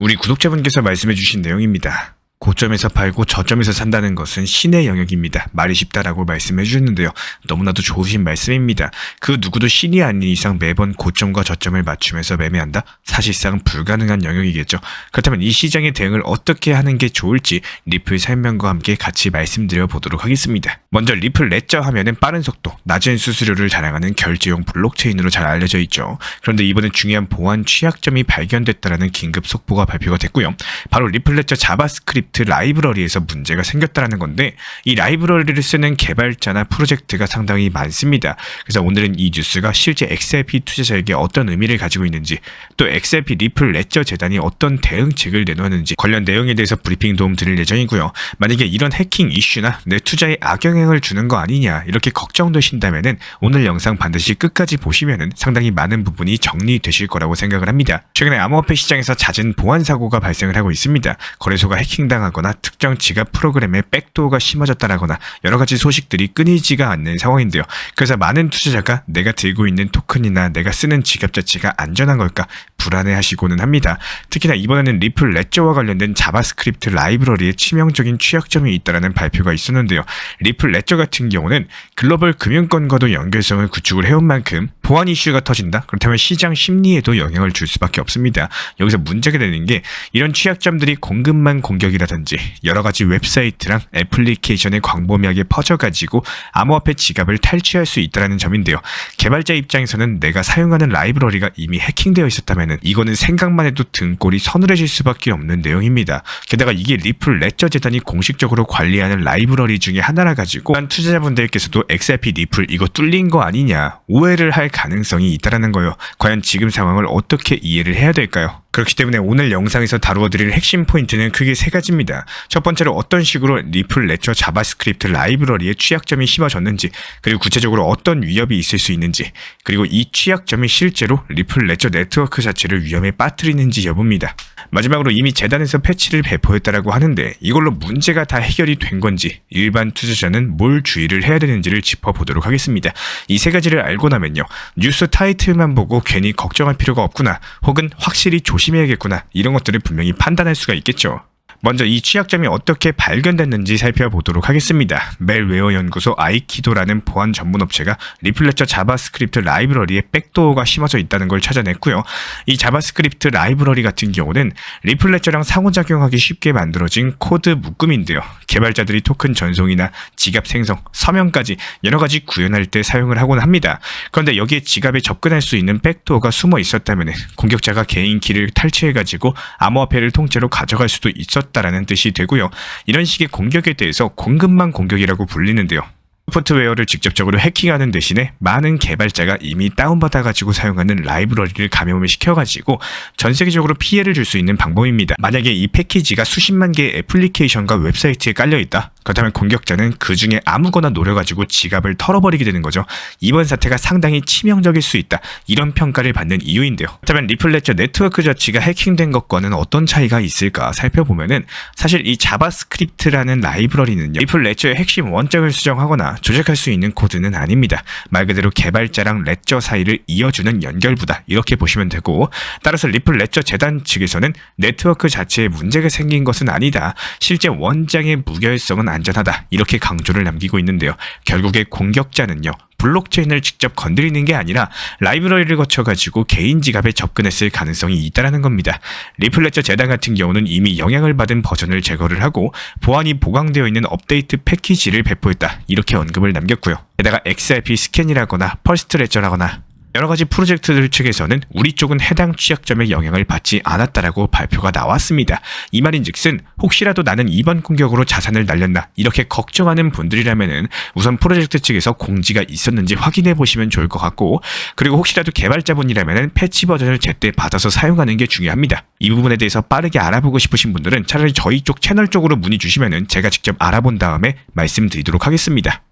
우리 구독자분께서 말씀해주신 내용입니다. 고점에서 팔고 저점에서 산다는 것은 신의 영역입니다. 말이 쉽다라고 말씀해 주셨는데요. 너무나도 좋으신 말씀입니다. 그 누구도 신이 아닌 이상 매번 고점과 저점을 맞추면서 매매한다? 사실상 불가능한 영역이겠죠. 그렇다면 이 시장의 대응을 어떻게 하는 게 좋을지 리플 설명과 함께 같이 말씀드려 보도록 하겠습니다. 먼저 리플 레저 하면은 빠른 속도, 낮은 수수료를 자랑하는 결제용 블록체인으로 잘 알려져 있죠. 그런데 이번에 중요한 보안 취약점이 발견됐다라는 긴급 속보가 발표가 됐고요. 바로 리플 레저 자바스크립트 라이브러리에서 문제가 생겼다는 건데, 이 라이브러리를 쓰는 개발자나 프로젝트가 상당히 많습니다. 그래서 오늘은 이 뉴스가 실제 XRP 투자자에게 어떤 의미를 가지고 있는지, 또 XRP 리플 레저 재단이 어떤 대응책을 내놓았는지 관련 내용에 대해서 브리핑 도움 드릴 예정이고요. 만약에 이런 해킹 이슈나 내 투자에 악영향을 주는 거 아니냐 이렇게 걱정되신다면은 오늘 영상 반드시 끝까지 보시면은 상당히 많은 부분이 정리되실 거라고 생각을 합니다. 최근에 암호화폐 시장에서 잦은 보안 사고가 발생을 하고 있습니다. 거래소가 해킹당하거나 특정 지갑 프로그램에 백도어가 심어졌다거나 여러 가지 소식들이 끊이지가 않는 상황인데요. 그래서 많은 투자자가 내가 들고 있는 토큰이나 내가 쓰는 지갑 자체가 안전한 걸까 불안해하시고는 합니다. 특히나 이번에는 리플 레저와 관련된 자바스크립트 라이브러리에 치명적인 취약점이 있다는 발표가 있었는데요. 리플 레저 같은 경우는 글로벌 금융권과도 연결성을 구축을 해온 만큼 보안 이슈가 터진다? 그렇다면 시장 심리에도 영향을 줄 수밖에 없습니다. 여기서 문제가 되는 게 이런 취약점들이 공급망 공격이라든지 여러 가지 웹사이트랑 애플리케이션의 광범위하게 퍼져가지고 암호화폐 지갑을 탈취할 수 있다는 점인데요. 개발자 입장에서는 내가 사용하는 라이브러리가 이미 해킹되어 있었다면 이거는 생각만 해도 등골이 서늘해질 수밖에 없는 내용입니다. 게다가 이게 리플 레저 재단이 공식적으로 관리하는 라이브러리 중에 하나라 가지고 투자자분들께서도 XRP 리플 이거 뚫린 거 아니냐 오해를 할 가능성이 있다는 거예요. 과연 지금 상황을 어떻게 이해를 해야 될까요? 그렇기 때문에 오늘 영상에서 다루어드릴 핵심 포인트는 크게 세 가지입니다. 첫 번째로 어떤 식으로 리플 레저 자바스크립트 라이브러리에 취약점이 심어졌는지, 그리고 구체적으로 어떤 위협이 있을 수 있는지, 그리고 이 취약점이 실제로 리플 레저 네트워크 자체를 위험에 빠뜨리는지 여부입니다. 마지막으로 이미 재단에서 패치를 배포했다라고 하는데 이걸로 문제가 다 해결이 된 건지, 일반 투자자는 뭘 주의를 해야 되는지를 짚어보도록 하겠습니다. 이 세 가지를 알고 나면요, 뉴스 타이틀만 보고 괜히 걱정할 필요가 없구나, 혹은 확실히 조심해야겠구나, 이런 것들을 분명히 판단할 수가 있겠죠. 먼저 이 취약점이 어떻게 발견됐는지 살펴보도록 하겠습니다. 멜웨어 연구소 아이키도라는 보안 전문 업체가 리플 레저 자바스크립트 라이브러리에 백도어가 심어져 있다는 걸 찾아냈고요. 이 자바스크립트 라이브러리 같은 경우는 리플 레저랑 상호작용하기 쉽게 만들어진 코드 묶음인데요. 개발자들이 토큰 전송이나 지갑 생성, 서명까지 여러 가지 구현할 때 사용을 하곤 합니다. 그런데 여기에 지갑에 접근할 수 있는 백도어가 숨어 있었다면 공격자가 개인 키를 탈취해가지고 암호화폐를 통째로 가져갈 수도 있었다라는 뜻이 되고요. 이런 식의 공격에 대해서 공급망 공격이라고 불리는데요. 소프트웨어를 직접적으로 해킹하는 대신에 많은 개발자가 이미 다운받아가지고 사용하는 라이브러리를 감염을 시켜가지고 전 세계적으로 피해를 줄 수 있는 방법입니다. 만약에 이 패키지가 수십만 개의 애플리케이션과 웹사이트에 깔려있다? 그렇다면 공격자는 그 중에 아무거나 노려가지고 지갑을 털어버리게 되는 거죠. 이번 사태가 상당히 치명적일 수 있다, 이런 평가를 받는 이유인데요. 그렇다면 리플 레저 네트워크 자체가 해킹된 것과는 어떤 차이가 있을까 살펴보면은, 사실 이 자바스크립트라는 라이브러리는요, 리플 레저의 핵심 원장을 수정하거나 조작할 수 있는 코드는 아닙니다. 말 그대로 개발자랑 레저 사이를 이어주는 연결부다, 이렇게 보시면 되고, 따라서 리플 레저 재단 측에서는 네트워크 자체에 문제가 생긴 것은 아니다, 실제 원장의 무결성은 안전하다, 이렇게 강조를 남기고 있는데요. 결국에 공격자는요, 블록체인을 직접 건드리는 게 아니라 라이브러리를 거쳐가지고 개인 지갑에 접근했을 가능성이 있다는 겁니다. 리플 레저 재단 같은 경우는 이미 영향을 받은 버전을 제거를 하고 보안이 보강되어 있는 업데이트 패키지를 배포했다, 이렇게 언급을 남겼고요. 게다가 XRP 스캔이라거나 퍼스트 레저라거나 여러 가지 프로젝트들 측에서는 우리 쪽은 해당 취약점의 영향을 받지 않았다라고 발표가 나왔습니다. 이 말인즉슨 혹시라도 나는 이번 공격으로 자산을 날렸나 이렇게 걱정하는 분들이라면은 우선 프로젝트 측에서 공지가 있었는지 확인해 보시면 좋을 것 같고, 그리고 혹시라도 개발자분이라면은 패치 버전을 제때 받아서 사용하는 게 중요합니다. 이 부분에 대해서 빠르게 알아보고 싶으신 분들은 차라리 저희 쪽 채널 쪽으로 문의 주시면은 제가 직접 알아본 다음에 말씀드리도록 하겠습니다.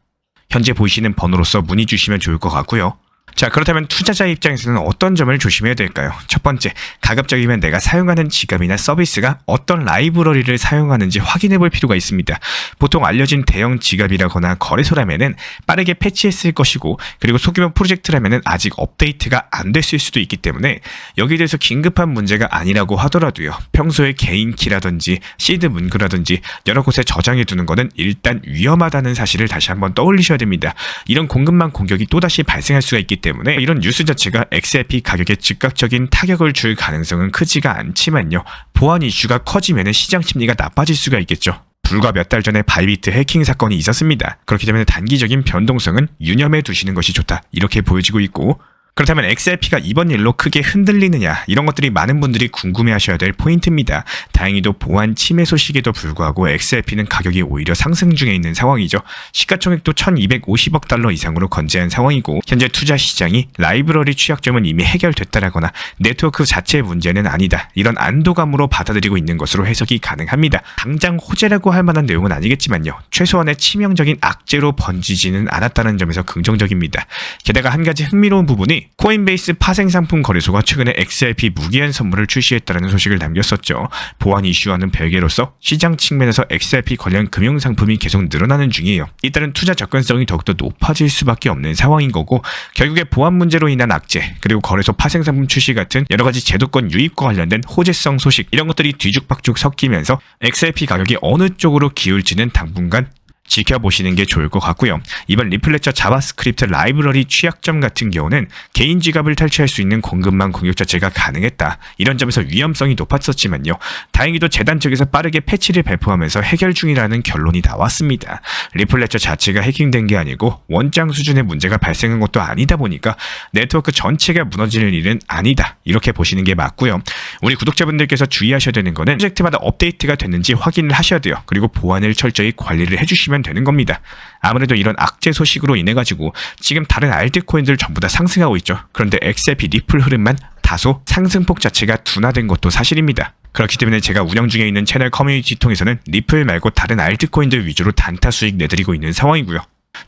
현재 보이시는 번호로서 문의 주시면 좋을 것 같고요. 자, 그렇다면 투자자 입장에서는 어떤 점을 조심해야 될까요? 첫 번째, 가급적이면 내가 사용하는 지갑이나 서비스가 어떤 라이브러리를 사용하는지 확인해 볼 필요가 있습니다. 보통 알려진 대형 지갑이라거나 거래소라면은 빠르게 패치했을 것이고, 그리고 소규모 프로젝트라면은 아직 업데이트가 안 됐을 수도 있기 때문에 여기에 대해서 긴급한 문제가 아니라고 하더라도요, 평소에 개인 키라든지 시드 문구라든지 여러 곳에 저장해 두는 것은 일단 위험하다는 사실을 다시 한번 떠올리셔야 됩니다. 이런 공급망 공격이 또다시 발생할 수가 있기 때문에 이런 뉴스 자체가 XRP 가격에 즉각적인 타격을 줄 가능성은 크지가 않지만요, 보안 이슈가 커지면 시장 심리가 나빠질 수가 있겠죠. 불과 몇 달 전에 바이비트 해킹 사건이 있었습니다. 그렇기 때문에 단기적인 변동성은 유념해 두시는 것이 좋다, 이렇게 보여지고 있고, 그렇다면 XRP가 이번 일로 크게 흔들리느냐, 이런 것들이 많은 분들이 궁금해하셔야 될 포인트입니다. 다행히도 보안 침해 소식에도 불구하고 XRP는 가격이 오히려 상승 중에 있는 상황이죠. 시가총액도 1250억 달러 이상으로 건재한 상황이고, 현재 투자 시장이 라이브러리 취약점은 이미 해결됐다라거나 네트워크 자체의 문제는 아니다, 이런 안도감으로 받아들이고 있는 것으로 해석이 가능합니다. 당장 호재라고 할 만한 내용은 아니겠지만요, 최소한의 치명적인 악재로 번지지는 않았다는 점에서 긍정적입니다. 게다가 한 가지 흥미로운 부분이 코인베이스 파생상품 거래소가 최근에 XRP 무기한 선물을 출시했다는 소식을 남겼었죠. 보안 이슈와는 별개로서 시장 측면에서 XRP 관련 금융상품이 계속 늘어나는 중이에요. 이 따른 투자 접근성이 더욱더 높아질 수밖에 없는 상황인 거고, 결국에 보안 문제로 인한 악재, 그리고 거래소 파생상품 출시 같은 여러가지 제도권 유입과 관련된 호재성 소식, 이런 것들이 뒤죽박죽 섞이면서 XRP 가격이 어느 쪽으로 기울지는 당분간 지켜보시는 게 좋을 것 같고요. 이번 리플레처 자바스크립트 라이브러리 취약점 같은 경우는 개인 지갑을 탈취할 수 있는 공급망 공격 자체가 가능했다, 이런 점에서 위험성이 높았었지만요, 다행히도 재단 측에서 빠르게 패치를 발표하면서 해결 중이라는 결론이 나왔습니다. 리플레처 자체가 해킹된 게 아니고 원장 수준의 문제가 발생한 것도 아니다 보니까 네트워크 전체가 무너지는 일은 아니다, 이렇게 보시는 게 맞고요. 우리 구독자분들께서 주의하셔야 되는 거는 프로젝트마다 업데이트가 됐는지 확인을 하셔야 돼요. 그리고 보안을 철저히 관리를 해주시면 되는 겁니다. 아무래도 이런 악재 소식으로 인해 가지고 지금 다른 알트코인들 전부 다 상승하고 있죠. 그런데 XRP 리플 흐름만 다소 상승폭 자체가 둔화된 것도 사실입니다. 그렇기 때문에 제가 운영 중에 있는 채널 커뮤니티 통해서는 리플 말고 다른 알트코인들 위주로 단타 수익 내드리고 있는 상황이고요.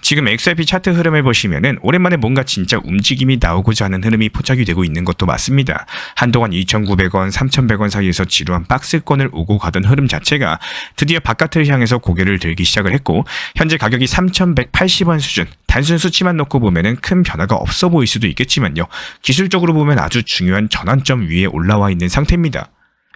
지금 XRP 차트 흐름을 보시면은 오랜만에 뭔가 진짜 움직임이 나오고자 하는 흐름이 포착이 되고 있는 것도 맞습니다. 한동안 2,900원, 3,100원 사이에서 지루한 박스권을 오고 가던 흐름 자체가 드디어 바깥을 향해서 고개를 들기 시작을 했고, 현재 가격이 3,180원 수준, 단순 수치만 놓고 보면은 큰 변화가 없어 보일 수도 있겠지만요, 기술적으로 보면 아주 중요한 전환점 위에 올라와 있는 상태입니다.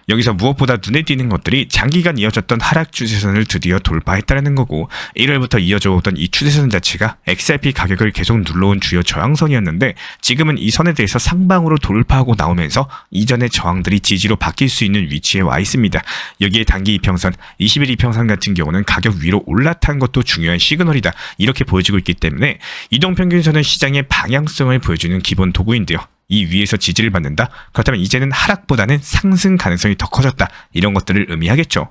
여기서 무엇보다 눈에 띄는 것들이 장기간 이어졌던 하락 추세선을 드디어 돌파했다는 거고, 1월부터 이어져 오던 이 추세선 자체가 XRP 가격을 계속 눌러온 주요 저항선이었는데, 지금은 이 선에 대해서 상방으로 돌파하고 나오면서 이전의 저항들이 지지로 바뀔 수 있는 위치에 와 있습니다. 여기에 단기 이평선, 20일 이평선 같은 경우는 가격 위로 올라탄 것도 중요한 시그널이다, 이렇게 보여지고 있기 때문에 이동평균선은 시장의 방향성을 보여주는 기본 도구인데요, 이 위에서 지지를 받는다? 그렇다면 이제는 하락보다는 상승 가능성이 더 커졌다, 이런 것들을 의미하겠죠.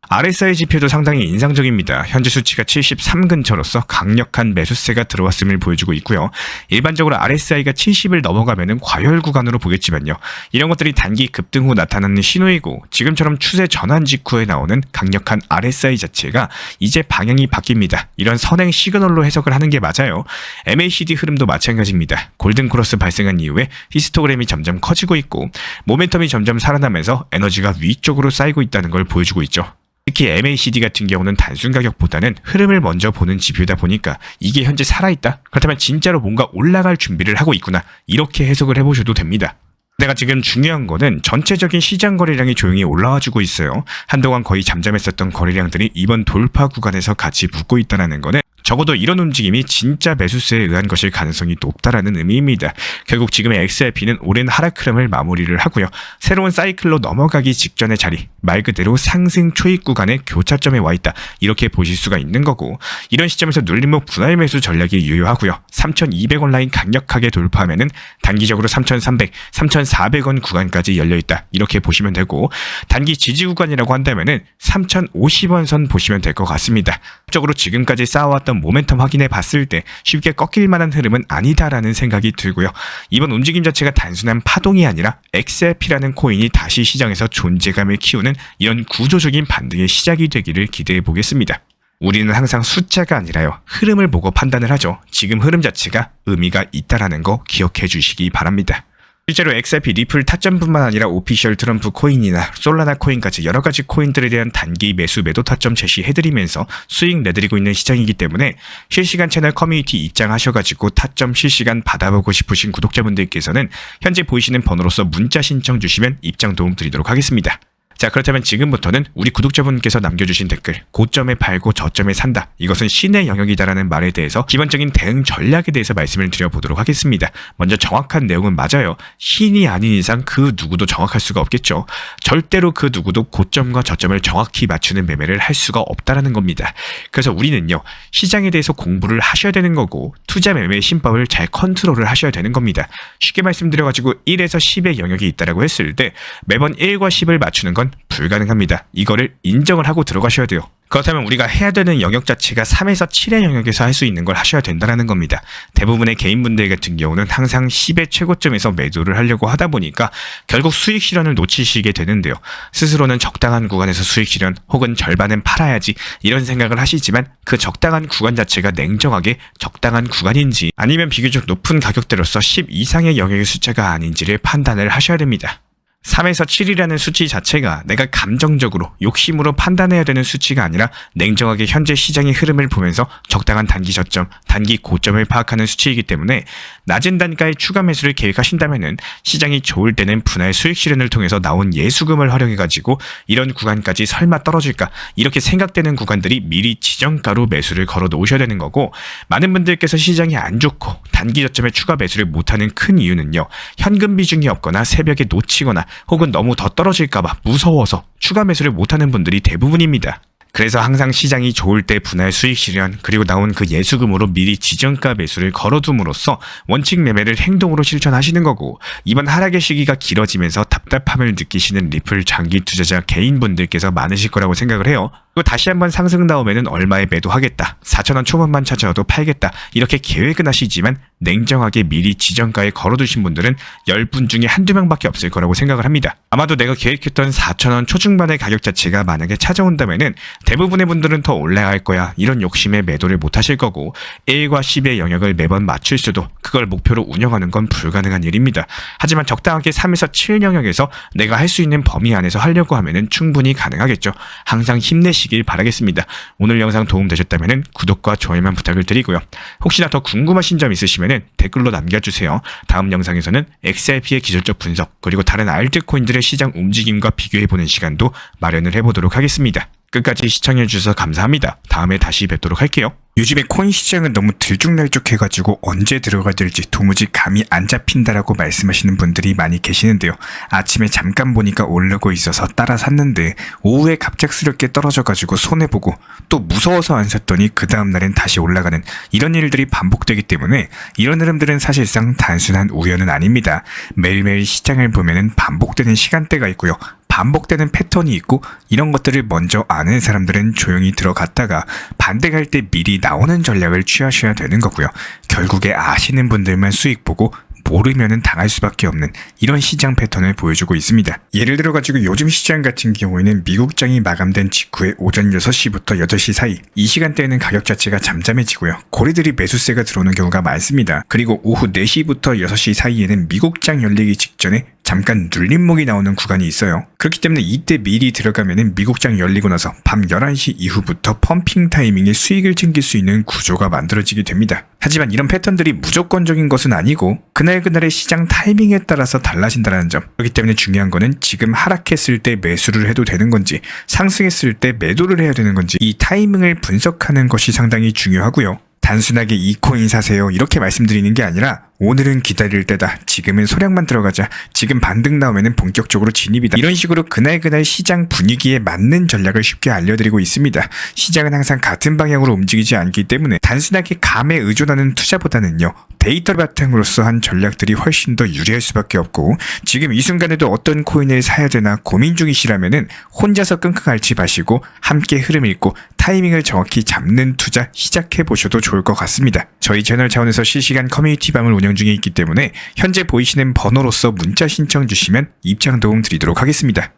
RSI 지표도 상당히 인상적입니다. 현재 수치가 73 근처로서 강력한 매수세가 들어왔음을 보여주고 있고요. 일반적으로 RSI가 70을 넘어가면 과열 구간으로 보겠지만요, 이런 것들이 단기 급등 후 나타나는 신호이고, 지금처럼 추세 전환 직후에 나오는 강력한 RSI 자체가 이제 방향이 바뀝니다. 이런 선행 시그널로 해석을 하는 게 맞아요. MACD 흐름도 마찬가지입니다. 골든 크로스 발생한 이후에 히스토그램이 점점 커지고 있고, 모멘텀이 점점 살아나면서 에너지가 위쪽으로 쌓이고 있다는 걸 보여주고 있죠. 특히 MACD 같은 경우는 단순 가격보다는 흐름을 먼저 보는 지표다 보니까 이게 현재 살아있다? 그렇다면 진짜로 뭔가 올라갈 준비를 하고 있구나, 이렇게 해석을 해보셔도 됩니다. 내가 지금 중요한 거는 전체적인 시장 거래량이 조용히 올라와주고 있어요. 한동안 거의 잠잠했었던 거래량들이 이번 돌파 구간에서 같이 붙고 있다는 거는 적어도 이런 움직임이 진짜 매수세에 의한 것일 가능성이 높다라는 의미입니다. 결국 지금의 XRP는 오랜 하락 흐름을 마무리를 하고요, 새로운 사이클로 넘어가기 직전의 자리, 말 그대로 상승 초입 구간의 교차점에 와 있다, 이렇게 보실 수가 있는 거고, 이런 시점에서 눌림목 분할 매수 전략이 유효하고요, 3,200원 라인 강력하게 돌파하면은 단기적으로 3,300, 3,400원 구간까지 열려있다, 이렇게 보시면 되고, 단기 지지 구간이라고 한다면은 3,050원 선 보시면 될 것 같습니다. 적으로 지금까지 쌓아왔던 모멘텀 확인해 봤을 때 쉽게 꺾일 만한 흐름은 아니다라는 생각이 들고요. 이번 움직임 자체가 단순한 파동이 아니라 XRP라는 코인이 다시 시장에서 존재감을 키우는 이런 구조적인 반등의 시작이 되기를 기대해 보겠습니다. 우리는 항상 숫자가 아니라요, 흐름을 보고 판단을 하죠. 지금 흐름 자체가 의미가 있다라는 거 기억해 주시기 바랍니다. 실제로 XRP 리플 타점뿐만 아니라 오피셜 트럼프 코인이나 솔라나 코인까지 여러 가지 코인들에 대한 단기 매수 매도 타점 제시해드리면서 수익 내드리고 있는 시장이기 때문에 실시간 채널 커뮤니티 입장하셔가지고 타점 실시간 받아보고 싶으신 구독자분들께서는 현재 보이시는 번호로서 문자 신청 주시면 입장 도움 드리도록 하겠습니다. 자, 그렇다면 지금부터는 우리 구독자분께서 남겨주신 댓글 고점에 팔고 저점에 산다, 이것은 신의 영역이다라는 말에 대해서 기본적인 대응 전략에 대해서 말씀을 드려보도록 하겠습니다. 먼저 정확한 내용은 맞아요. 신이 아닌 이상 그 누구도 정확할 수가 없겠죠. 절대로 그 누구도 고점과 저점을 정확히 맞추는 매매를 할 수가 없다라는 겁니다. 그래서 우리는요, 시장에 대해서 공부를 하셔야 되는 거고 투자 매매의 신법을 잘 컨트롤을 하셔야 되는 겁니다. 쉽게 말씀드려가지고 1에서 10의 영역이 있다라고 했을 때 매번 1과 10을 맞추는 건 불가능합니다. 이거를 인정을 하고 들어가셔야 돼요. 그렇다면 우리가 해야 되는 영역 자체가 3에서 7의 영역에서 할 수 있는 걸 하셔야 된다는 겁니다. 대부분의 개인분들 같은 경우는 항상 10의 최고점에서 매도를 하려고 하다 보니까 결국 수익 실현을 놓치시게 되는데요. 스스로는 적당한 구간에서 수익 실현 혹은 절반은 팔아야지 이런 생각을 하시지만 그 적당한 구간 자체가 냉정하게 적당한 구간인지 아니면 비교적 높은 가격대로서 10 이상의 영역의 숫자가 아닌지를 판단을 하셔야 됩니다. 3에서 7이라는 수치 자체가 내가 감정적으로 욕심으로 판단해야 되는 수치가 아니라 냉정하게 현재 시장의 흐름을 보면서 적당한 단기 저점, 단기 고점을 파악하는 수치이기 때문에 낮은 단가의 추가 매수를 계획하신다면 시장이 좋을 때는 분할 수익 실현을 통해서 나온 예수금을 활용해가지고 이런 구간까지 설마 떨어질까 이렇게 생각되는 구간들이 미리 지정가로 매수를 걸어 놓으셔야 되는 거고, 많은 분들께서 시장이 안 좋고 단기 저점에 추가 매수를 못하는 큰 이유는요, 현금 비중이 없거나 새벽에 놓치거나 혹은 너무 더 떨어질까봐 무서워서 추가 매수를 못하는 분들이 대부분입니다. 그래서 항상 시장이 좋을 때 분할 수익 실현 그리고 나온 그 예수금으로 미리 지정가 매수를 걸어둠으로써 원칙 매매를 행동으로 실천하시는 거고, 이번 하락의 시기가 길어지면서 답답함을 느끼시는 리플 장기 투자자 개인분들께서 많으실 거라고 생각을 해요. 그리고 다시 한번 상승 나오면은 얼마에 매도하겠다, 4,000원 초반만 찾아와도 팔겠다 이렇게 계획은 하시지만 냉정하게 미리 지정가에 걸어두신 분들은 10분 중에 한두 명밖에 없을 거라고 생각을 합니다. 아마도 내가 계획했던 4,000원 초중반의 가격 자체가 만약에 찾아온다면은 대부분의 분들은 더 올라갈 거야 이런 욕심에 매도를 못 하실 거고, 1과 10의 영역을 매번 맞출 수도 그걸 목표로 운영하는 건 불가능한 일입니다. 하지만 적당하게 3에서 7 영역에서 내가 할 수 있는 범위 안에서 하려고 하면은 충분히 가능하겠죠. 항상 힘내시길 바라겠습니다. 오늘 영상 도움되셨다면 구독과 좋아요만 부탁을 드리고요. 혹시나 더 궁금하신 점 있으시면 댓글로 남겨주세요. 다음 영상에서는 XRP의 기술적 분석 그리고 다른 알트코인들의 시장 움직임과 비교해보는 시간도 마련을 해보도록 하겠습니다. 끝까지 시청해주셔서 감사합니다. 다음에 다시 뵙도록 할게요. 요즘에 코인 시장은 너무 들쭉날쭉해가지고 언제 들어가야 될지 도무지 감이 안 잡힌다라고 말씀하시는 분들이 많이 계시는데요. 아침에 잠깐 보니까 오르고 있어서 따라 샀는데 오후에 갑작스럽게 떨어져가지고 손해보고 또 무서워서 안 샀더니 그 다음날엔 다시 올라가는 이런 일들이 반복되기 때문에 이런 흐름들은 사실상 단순한 우연은 아닙니다. 매일매일 시장을 보면은 반복되는 시간대가 있고요. 반복되는 패턴이 있고 이런 것들을 먼저 아는 사람들은 조용히 들어갔다가 반대 갈 때 미리 나오는 전략을 취하셔야 되는 거고요. 결국에 아시는 분들만 수익 보고 모르면은 당할 수밖에 없는 이런 시장 패턴을 보여주고 있습니다. 예를 들어가지고 요즘 시장 같은 경우에는 미국장이 마감된 직후에 오전 6시부터 8시 사이 이 시간대에는 가격 자체가 잠잠해지고요. 고리들이 매수세가 들어오는 경우가 많습니다. 그리고 오후 4시부터 6시 사이에는 미국장 열리기 직전에 잠깐 눌림목이 나오는 구간이 있어요. 그렇기 때문에 이때 미리 들어가면은 미국장 열리고 나서 밤 11시 이후부터 펌핑 타이밍에 수익을 챙길 수 있는 구조가 만들어지게 됩니다. 하지만 이런 패턴들이 무조건적인 것은 아니고 그날그날의 시장 타이밍에 따라서 달라진다는 점. 그렇기 때문에 중요한 거는 지금 하락했을 때 매수를 해도 되는 건지 상승했을 때 매도를 해야 되는 건지 이 타이밍을 분석하는 것이 상당히 중요하고요. 단순하게 이 코인 사세요 이렇게 말씀드리는 게 아니라 오늘은 기다릴 때다, 지금은 소량만 들어가자, 지금 반등 나오면 본격적으로 진입이다, 이런 식으로 그날그날 시장 분위기에 맞는 전략을 쉽게 알려드리고 있습니다. 시장은 항상 같은 방향으로 움직이지 않기 때문에 단순하게 감에 의존하는 투자보다는요, 데이터 바탕으로서 한 전략들이 훨씬 더 유리할 수밖에 없고, 지금 이 순간에도 어떤 코인을 사야 되나 고민 중이시라면은 혼자서 끙끙 앓지 마시고 함께 흐름 읽고 타이밍을 정확히 잡는 투자 시작해보셔도 좋을 것 같습니다. 저희 채널 차원에서 실시간 커뮤니티 방을 운영 중에 있기 때문에 현재 보이시는 번호로서 문자 신청 주시면 입장 도움 드리도록 하겠습니다.